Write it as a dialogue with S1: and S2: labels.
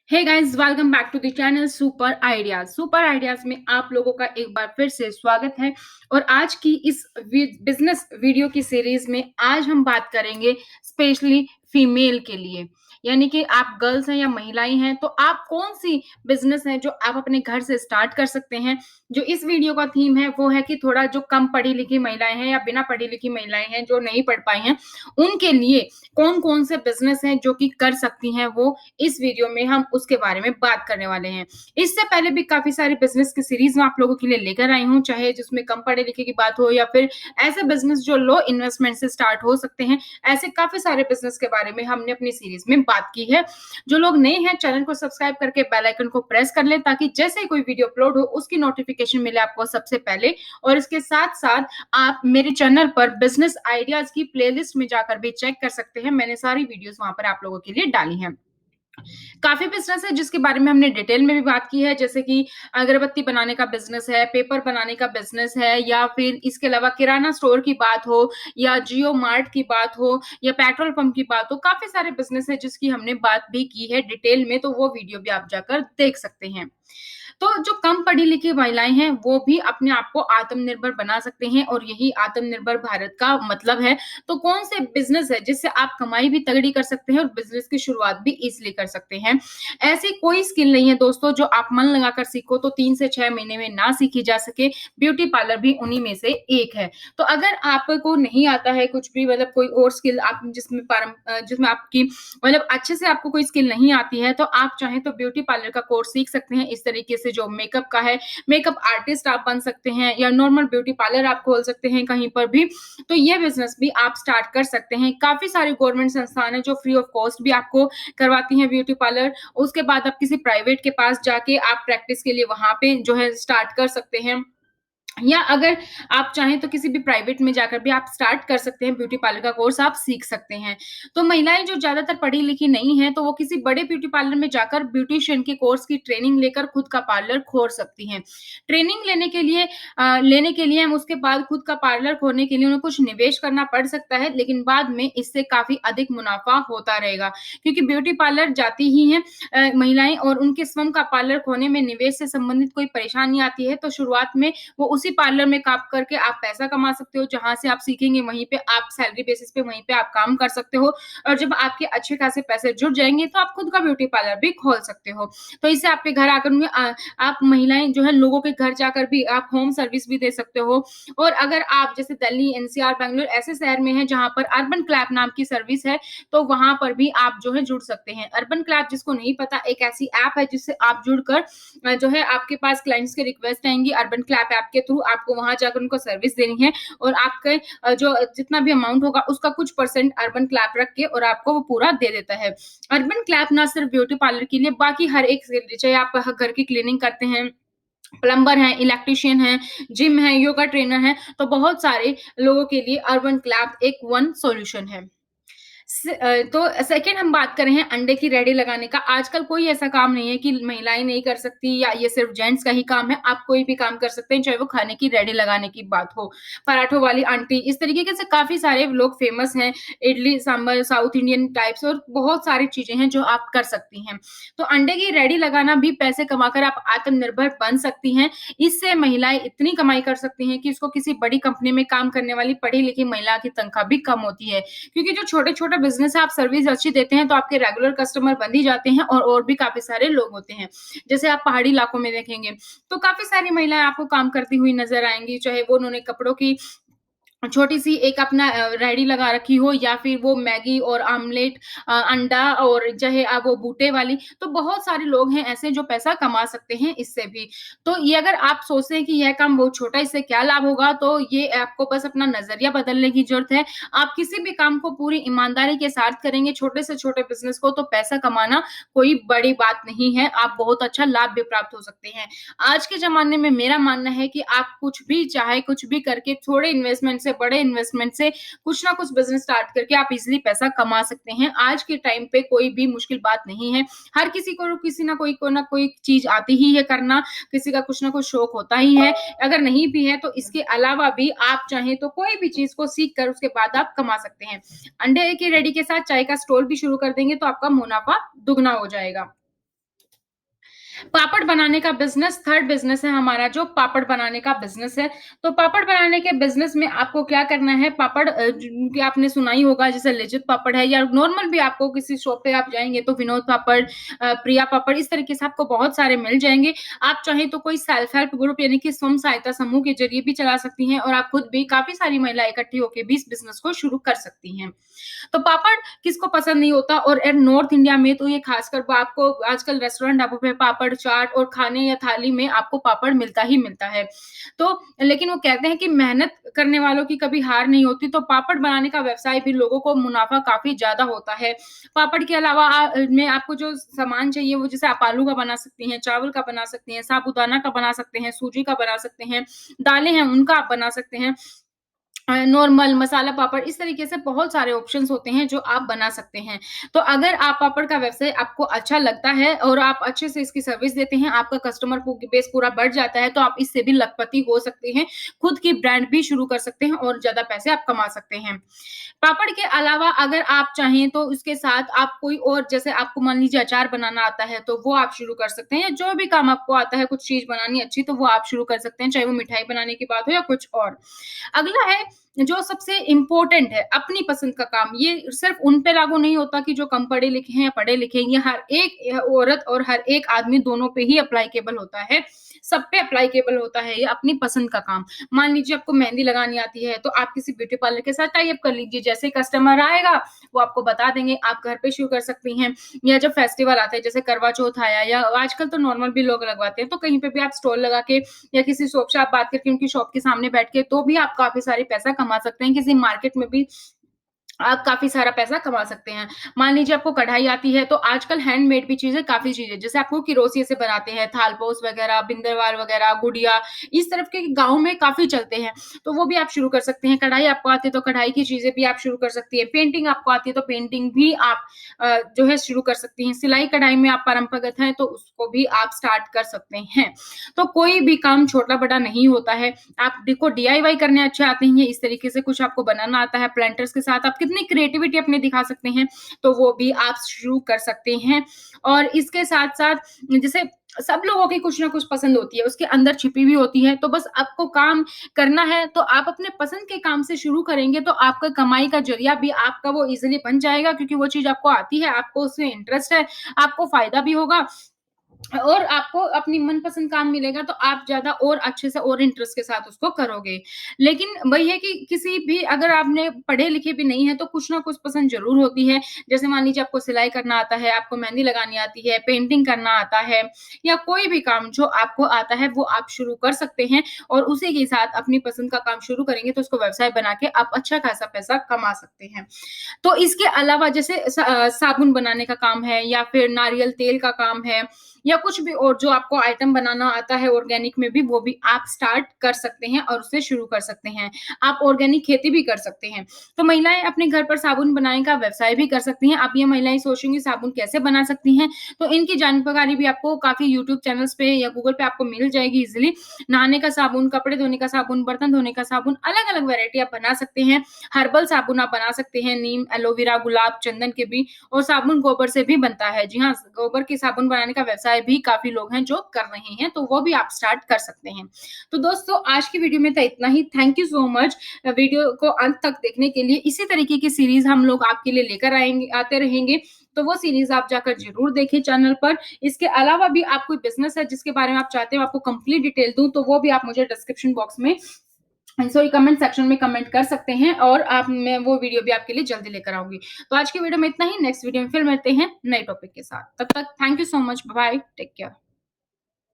S1: Hey guys, welcome back to the channel super ideas. Super ideas में आप लोगों का एक बार फिर से स्वागत है। और आज की इस बिजनेस वीडियो की सीरीज में आज हम बात करेंगे स्पेशली फीमेल के लिए, यानी कि आप गर्ल्स हैं या महिलाएं हैं तो आप कौन सी बिजनेस है जो आप अपने घर से स्टार्ट कर सकते हैं। जो इस वीडियो का थीम है वो है कि थोड़ा जो कम पढ़ी लिखी महिलाएं हैं या बिना पढ़ी लिखी महिलाएं हैं जो नहीं पढ़ पाई हैं, उनके लिए कौन कौन से बिजनेस हैं जो कि कर सकती हैं वो इस वीडियो में हम उसके बारे में बात करने वाले हैं। इससे पहले भी काफी सारी बिजनेस की सीरीज मैं आप लोगों के लिए लेकर आई हूँ, चाहे जिसमें कम पढ़े लिखे की बात हो या फिर ऐसे बिजनेस जो लो इन्वेस्टमेंट से स्टार्ट हो सकते हैं। ऐसे काफी सारे बिजनेस के बारे में हमने अपनी सीरीज में बात की है। जो लोग नए हैं चैनल को सब्सक्राइब करके बेल आइकन को प्रेस कर लें ताकि जैसे ही कोई वीडियो अपलोड हो उसकी नोटिफिकेशन मिले आपको सबसे पहले। और इसके साथ साथ आप मेरे चैनल पर बिजनेस आइडियाज की प्लेलिस्ट में जाकर भी चेक कर सकते हैं, मैंने सारी वीडियोस वहां पर आप लोगों के लिए डाली हैं। काफी बिजनेस है जिसके बारे में हमने डिटेल में भी बात की है, जैसे कि अगरबत्ती बनाने का बिजनेस है, पेपर बनाने का बिजनेस है, या फिर इसके अलावा किराना स्टोर की बात हो या जियो मार्ट की बात हो या पेट्रोल पंप की बात हो। काफी सारे बिजनेस है जिसकी हमने बात भी की है डिटेल में, तो वो वीडियो भी आप जाकर देख सकते हैं। तो जो कम पढ़ी लिखी महिलाएं हैं वो भी अपने आप को आत्मनिर्भर बना सकते हैं और यही आत्मनिर्भर भारत का मतलब है। तो कौन से बिजनेस है जिससे आप कमाई भी तगड़ी कर सकते हैं और बिजनेस की शुरुआत भी इजिली कर सकते हैं। ऐसी कोई स्किल नहीं है दोस्तों जो आप मन लगाकर सीखो तो 3 से 6 महीने में ना सीखी जा सके। ब्यूटी पार्लर भी उन्हीं में से एक है। तो अगर आपको नहीं आता है कुछ भी, मतलब कोई और स्किल आप जिसमें आपकी मतलब अच्छे से आपको कोई स्किल नहीं आती है, तो आप चाहें तो ब्यूटी पार्लर का कोर्स सीख सकते हैं। इस तरीके से जो मेकअप का है, मेकअप आर्टिस्ट आप बन सकते हैं या नॉर्मल ब्यूटी पार्लर आप खोल सकते हैं कहीं पर भी। तो ये बिजनेस भी आप स्टार्ट कर सकते हैं। काफी सारे गवर्नमेंट संस्थान है जो फ्री ऑफ कॉस्ट भी आपको करवाती हैं ब्यूटी पार्लर। उसके बाद आप किसी प्राइवेट के पास जाके आप प्रैक्टिस के लिए वहां पे जो है स्टार्ट कर सकते हैं, या अगर आप चाहें तो किसी भी प्राइवेट में जाकर भी आप स्टार्ट कर सकते हैं, ब्यूटी पार्लर का कोर्स आप सीख सकते हैं। तो महिलाएं जो ज्यादातर पढ़ी लिखी नहीं है तो वो किसी बड़े ब्यूटी पार्लर में जाकर ब्यूटिशियन के कोर्स की ट्रेनिंग लेकर खुद का पार्लर खोल सकती हैं। ट्रेनिंग लेने के लिए हम उसके बाद खुद का पार्लर खोलने के लिए उन्हें कुछ निवेश करना पड़ सकता है, लेकिन बाद में इससे काफी अधिक मुनाफा होता रहेगा, क्योंकि ब्यूटी पार्लर जाती ही हैं महिलाएं और उनके स्वयं का पार्लर खोलने में निवेश से संबंधित कोई परेशानी आती है तो शुरुआत में वो उसी पार्लर में काम करके आप पैसा कमा सकते हो। जहां से आप सीखेंगे वहीं पे आप सैलरी बेसिस पे वहीं पे आप काम कर सकते हो। और जब आपके अच्छे खासे पैसे जुट जाएंगे तो आप खुद का ब्यूटी पार्लर भी खोल सकते हो। तो इससे आपके घर आकर आप महिलाएं जो है लोगों के घर जाकर भी आप होम सर्विस भी दे सकते हो। और अगर आप जैसे दिल्ली, एनसीआर, बैंगलोर ऐसे शहर में है जहां पर अर्बन क्लैप नाम की सर्विस है, तो वहां पर भी आप जो है जुड़ सकते हैं। अर्बन क्लैप जिसको नहीं पता, एक ऐसी ऐप है जिससे आप जुड़कर जो है आपके पास क्लाइंट्स के रिक्वेस्ट आएंगी अर्बन क्लैप ऐप के थ्रू, आपको वहां जाकर उनको सर्विस देनी है और आपके जो जितना भी अमाउंट होगा उसका कुछ परसेंट अर्बन क्लैप रख के और आपको वो पूरा दे देता है। अर्बन क्लैप ना सिर्फ ब्यूटी पार्लर के लिए, बाकी हर एक, चाहे आप घर की क्लीनिंग करते हैं, प्लम्बर हैं, इलेक्ट्रिशियन हैं, जिम है, योगा ट्रेनर हैं, तो बहुत सारे लोगों के लिए अर्बन क्लैप एक वन सॉल्यूशन है। तो सेकंड हम बात कर रहे हैं अंडे की रेडी लगाने का। आजकल कोई ऐसा काम नहीं है कि महिलाएं नहीं कर सकती या ये सिर्फ जेंट्स का ही काम है। आप कोई भी काम कर सकते हैं, चाहे वो खाने की रेडी लगाने की बात हो, पराठों वाली आंटी, इस तरीके से काफी सारे लोग फेमस हैं। Idli sambar, south Indian types और बहुत सारी चीजें हैं जो आप कर सकती हैं। तो अंडे की रेडी लगाना भी पैसे कमाकर आप आत्मनिर्भर बन सकती हैं। इससे महिलाएं इतनी कमाई कर सकती हैं कि उसको किसी बड़ी कंपनी में काम करने वाली पढ़ी लिखी महिला की तनख्वाह भी कम होती है, क्योंकि जो छोटे छोटे बिजनेस है आप सर्विस अच्छी देते हैं तो आपके रेगुलर कस्टमर बन ही जाते हैं और भी काफी सारे लोग होते हैं। जैसे आप पहाड़ी इलाकों में देखेंगे तो काफी सारी महिलाएं आपको काम करती हुई नजर आएंगी, चाहे वो उन्होंने कपड़ों की छोटी सी एक अपना रेडी लगा रखी हो या फिर वो मैगी और आमलेट, अंडा और चाहे वो बूटे वाली, तो बहुत सारे लोग हैं ऐसे जो पैसा कमा सकते हैं इससे भी। तो ये अगर आप सोचते हैं कि यह काम बहुत छोटा, इससे क्या लाभ होगा, तो ये आपको बस अपना नजरिया बदलने की जरूरत है। आप किसी भी काम को पूरी ईमानदारी के साथ करेंगे, छोटे से छोटे बिजनेस को, तो पैसा कमाना कोई बड़ी बात नहीं है, आप बहुत अच्छा लाभ भी प्राप्त हो सकते हैं। आज के जमाने में मेरा मानना है कि आप कुछ भी चाहे कुछ भी करके थोड़े इन्वेस्टमेंट से, बड़े इन्वेस्टमेंट से कुछ ना कुछ बिजनेस स्टार्ट करके आप इजीली पैसा कमा सकते हैं। आज के टाइम पे कोई भी मुश्किल बात नहीं है। हर किसी को किसी ना कोई चीज आती ही है करना, किसी का कुछ ना कुछ शौक होता ही है। अगर नहीं भी है तो इसके अलावा भी आप चाहें तो कोई भी चीज को सीख कर उसके बाद आप कमा सकते हैं। अंडे की रेडी के साथ चाय का स्टॉल भी शुरू कर देंगे तो आपका मुनाफा दुगना हो जाएगा। पापड़ बनाने का बिज़नेस, थर्ड बिज़नेस है हमारा जो पापड़ बनाने का बिज़नेस है। तो पापड़ बनाने के बिज़नेस में आपको क्या करना है, पापड़ कि आपने सुना ही होगा, जैसे लिज्जत पापड़ है या नॉर्मल भी आपको किसी शॉप पे आप जाएँगे तो विनोद पापड़, प्रिया पापड़, इस तरीके से आपको बहुत सारे मिल जाएँगे। आप चाहें तो कोई सेल्फ हेल्प ग्रुप यानी कि स्वयं सहायता समूह के ज़रिए भी चला सकती हैं और आप खुद भी काफ़ी सारी महिलाएँ इकट्ठी होके भी इस बिज़नेस को शुरू कर सकती हैं। तो पापड़ किसको पसंद नहीं होता, और नॉर्थ इंडिया में तो ये खासकर आपको आजकल रेस्टोरेंट ढाबों पे पापड़ चाट और खाने या थाली में आपको पापड़ मिलता ही मिलता है। तो लेकिन वो कहते हैं कि मेहनत करने वालों की कभी हार नहीं होती, तो पापड़ बनाने का व्यवसाय भी लोगों को मुनाफा काफ़ी ज़्यादा होता है। पापड़ के अलावा में आपको जो सामान चाहिए वो जैसे आप आलू का बना सकती हैं, चावल का बना सकती हैं, साबूदाना का बना सकते हैं, सूजी का बना सकते हैं, दालें हैं उनका आप बना सकते हैं। नॉर्मल मसाला पापड़, इस तरीके से बहुत सारे ऑप्शंस होते हैं जो आप बना सकते हैं। तो अगर आप पापड़ का व्यवसाय आपको अच्छा लगता है और आप अच्छे से इसकी सर्विस देते हैं, आपका कस्टमर को बेस पूरा बढ़ जाता है, तो आप इससे भी लखपति हो सकते हैं। खुद की ब्रांड भी शुरू कर सकते हैं और ज़्यादा पैसे आप कमा सकते हैं। पापड़ के अलावा अगर आप चाहें तो उसके साथ आप कोई और, जैसे आपको मान लीजिए अचार बनाना आता है, तो वो आप शुरू कर सकते हैं, या जो भी काम आपको आता है, कुछ चीज़ बनानी अच्छी, तो वो आप शुरू कर सकते हैं, चाहे वो मिठाई बनाने की बात हो या कुछ और। अगला है जो सबसे इम्पोर्टेंट है, अपनी पसंद का काम। ये सिर्फ़ उन पे लागू नहीं होता कि जो कम पढ़े लिखे हैं या पढ़े लिखे हैं, ये हर एक औरत और हर एक आदमी दोनों पे ही एप्लीकेबल होता है। सब पे एप्लीकेबल होता है ये अपनी पसंद का काम। मान लीजिए आपको मेहंदी लगानी आती है, तो आप किसी ब्यूटी पार्लर के साथ टाई अप कर लीजिए। जैसे कस्टमर आएगा, वो आपको बता देंगे, आप घर पे शुरू कर सकती हैं। या जब फेस्टिवल आता है, जैसे करवा चौथ आया या आजकल तो नॉर्मल भी लोग लगवाते हैं, तो कहीं पे भी आप स्टॉल लगा के या किसी शॉप से आप बात करके उनकी शॉप के सामने बैठ के तो भी आप काफ़ी सारे पैसा कमा सकते हैं। किसी मार्केट में भी आप काफ़ी सारा पैसा कमा सकते हैं। मान लीजिए आपको कढ़ाई आती है, तो आजकल हैंडमेड भी चीज़ें काफ़ी चीज़ें, जैसे आपको किरोसिए से बनाते हैं, थाल-पोस वगैरह, बिंदरवाल वगैरह, गुड़िया, इस तरफ के गाँव में काफ़ी चलते हैं, तो वो भी आप शुरू कर सकते हैं। कढ़ाई आपको आती है, तो कढ़ाई की चीज़ें भी आप शुरू कर सकती हैं। पेंटिंग आपको आती है, तो पेंटिंग भी आप जो है शुरू कर सकती हैं। सिलाई-कढ़ाई में आप परंपरागत हैं, तो उसको भी आप स्टार्ट कर सकते हैं। तो कोई भी काम छोटा-बड़ा नहीं होता है। आप देखो डीआईवाई करने अच्छे आते हैं, इस तरीके से कुछ आपको बनाना आता है, प्लांटर्स के साथ आप कितनी क्रिएटिविटी अपनी दिखा सकते हैं, तो वो भी आप शुरू कर सकते हैं। और इसके साथ-साथ जैसे सब लोगों की कुछ ना कुछ पसंद होती है, उसके अंदर छिपी हुई होती है, तो बस आपको काम करना है, तो आप अपने पसंद के काम से शुरू करेंगे, तो आपका कमाई का ज़रिया भी आपका वो ईज़िली बन जाएगा, क्योंकि वो चीज़ आपको आती है, आपको उसमें इंटरेस्ट है, आपको फ़ायदा भी होगा और आपको अपनी मनपसंद काम मिलेगा, तो आप ज़्यादा और अच्छे से और इंटरेस्ट के साथ उसको करोगे। लेकिन वही है कि किसी भी, अगर आपने पढ़े-लिखे भी नहीं हैं, तो कुछ ना कुछ पसंद ज़रूर होती है। जैसे मान लीजिए आपको सिलाई करना आता है, आपको मेहंदी लगानी आती है, पेंटिंग करना आता है, या कोई भी काम जो आपको आता है, वो आप शुरू कर सकते हैं और उसी के साथ अपनी पसंद का काम शुरू करेंगे, तो उसको व्यवसाय बना के आप अच्छा खासा पैसा कमा सकते हैं। तो इसके अलावा जैसे साबुन बनाने का काम है, या फिर नारियल तेल का काम है, या कुछ भी और जो आपको आइटम बनाना आता है ऑर्गेनिक में भी, वो भी आप स्टार्ट कर सकते हैं और उसे शुरू कर सकते हैं। आप ऑर्गेनिक खेती भी कर सकते हैं। तो महिलाएँ अपने घर पर साबुन बनाने का व्यवसाय भी कर सकती हैं। अब ये महिलाएँ सोचेंगी साबुन कैसे बना सकती हैं, तो इनकी जानकारी भी आपको काफ़ी यूट्यूब चैनल्स पे या गूगल पे आपको मिल जाएगी ईज़िली। नहाने का साबुन, कपड़े धोने का साबुन, बर्तन धोने का साबुन, अलग-अलग वैरायटी आप बना सकते हैं। हर्बल साबुन आप बना सकते हैं, नीम, एलोवेरा, गुलाब, चंदन के भी, और साबुन गोबर से भी बनता है। जी हाँ, गोबर की साबुन बनाने का व्यवसाय भी काफ़ी लोग हैं जो कर रहे हैं, तो वो भी आप स्टार्ट कर सकते हैं। तो दोस्तों आज की वीडियो में तो इतना ही। Thank you so much video को अंत तक देखने के लिए। इसी तरीके की सीरीज़ हम लोग आपके लिए लेकर आते रहेंगे, तो वो सीरीज़ आप जाकर ज़रूर देखें चैनल पर। इसके अलावा भी आप कोई बिज़नेस है जिसके बारे में आप चाहते हो आपको कंप्लीट डिटेल दूँ, तो वो भी आप मुझे डिस्क्रिप्शन बॉक्स में, सॉरी, कमेंट सेक्शन में कमेंट कर सकते हैं, और आप मैं वो वीडियो भी आपके लिए जल्दी लेकर आऊँगी। तो आज की वीडियो में इतना ही, नेक्स्ट वीडियो में फिर मिलते हैं नए टॉपिक के साथ। तब तक thank you so much, bye bye, take care.